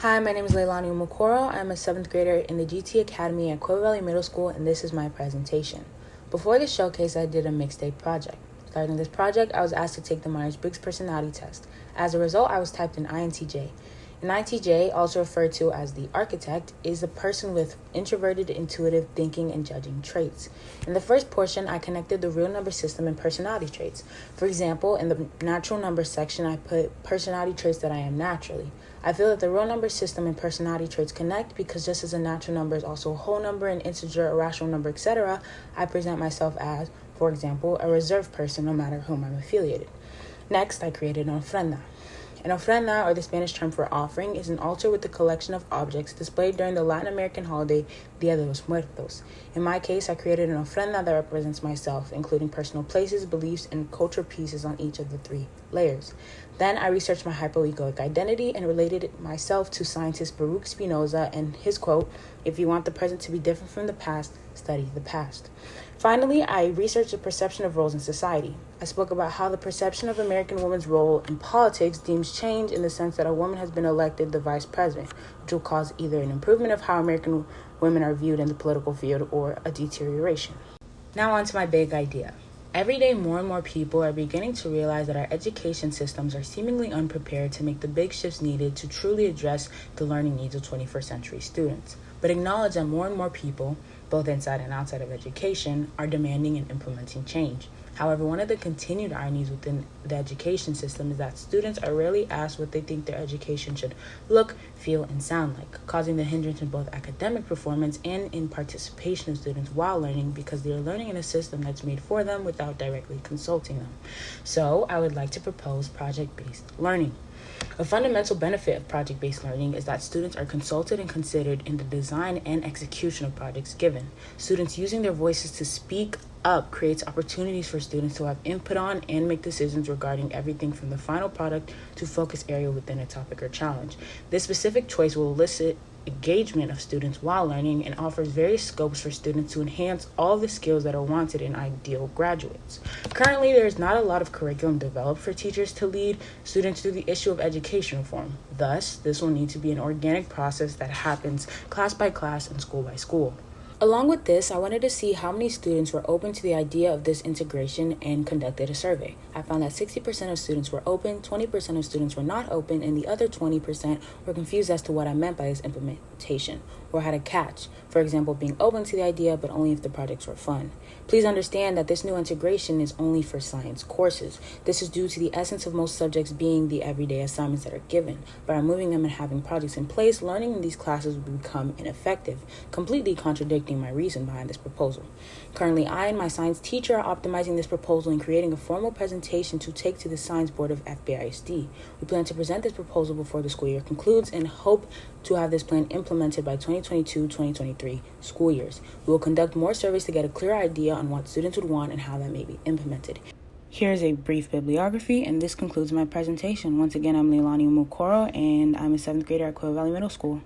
Hi, my name is Leilani Umukoro. I'm a 7th grader in the GT Academy at Quail Middle School, and this is my presentation. Before this showcase, I did a mixtape project. Starting this project, I was asked to take the Myers-Briggs personality test. As a result, I was typed in INTJ. An INTJ, also referred to as the architect, is a person with introverted, intuitive thinking and judging traits. In the first portion, I connected the real number system and personality traits. For example, in the natural number section, I put personality traits that I am naturally. I feel that the real number system and personality traits connect because just as a natural number is also a whole number, an integer, a rational number, etc., I present myself as, for example, a reserved person no matter whom I'm affiliated. Next, I created an ofrenda. An ofrenda, or the Spanish term for offering, is an altar with a collection of objects displayed during the Latin American holiday Dia de los Muertos. In my case, I created an ofrenda that represents myself, including personal places, beliefs, and culture pieces on each of the 3 layers. Then I researched my hypoegoic identity and related myself to scientist Baruch Spinoza and his quote, "If you want the present to be different from the past, study the past." Finally, I researched the perception of roles in society. I spoke about how the perception of American women's role in politics deems change in the sense that a woman has been elected the vice president, which will cause either an improvement of how American women are viewed in the political field or a deterioration. Now on to my big idea. Every day, more and more people are beginning to realize that our education systems are seemingly unprepared to make the big shifts needed to truly address the learning needs of 21st century students, but acknowledge that more and more people, both inside and outside of education, are demanding and implementing change. However, one of the continued ironies within the education system is that students are rarely asked what they think their education should look, feel, and sound like, causing the hindrance in both academic performance and in participation of students while learning because they are learning in a system that's made for them without directly consulting them. So, I would like to propose project-based learning. A fundamental benefit of project-based learning is that students are consulted and considered in the design and execution of projects given. Students using their voices to speak up creates opportunities for students to have input on and make decisions regarding everything from the final product to focus area within a topic or challenge. This specific choice will elicit engagement of students while learning and offers various scopes for students to enhance all the skills that are wanted in ideal graduates. Currently, there is not a lot of curriculum developed for teachers to lead students through the issue of education reform. Thus, this will need to be an organic process that happens class by class and school by school. Along with this, I wanted to see how many students were open to the idea of this integration and conducted a survey. I found that 60% of students were open, 20% of students were not open, and the other 20% were confused as to what I meant by this implementation, or had a catch. For example, being open to the idea, but only if the projects were fun. Please understand that this new integration is only for science courses. This is due to the essence of most subjects being the everyday assignments that are given. By removing them and having projects in place, learning in these classes will become ineffective, completely contradicting my reason behind this proposal. Currently, I and my science teacher are optimizing this proposal and creating a formal presentation to take to the Science Board of FBISD. We plan to present this proposal before the school year concludes and hope to have this plan implemented by 2022-2023 school years. We will conduct more surveys to get a clear idea on what students would want and how that may be implemented. Here's a brief bibliography, and this concludes my presentation. Once again, I'm Leilani Umukoro, and I'm a 7th grader at Quail Middle School.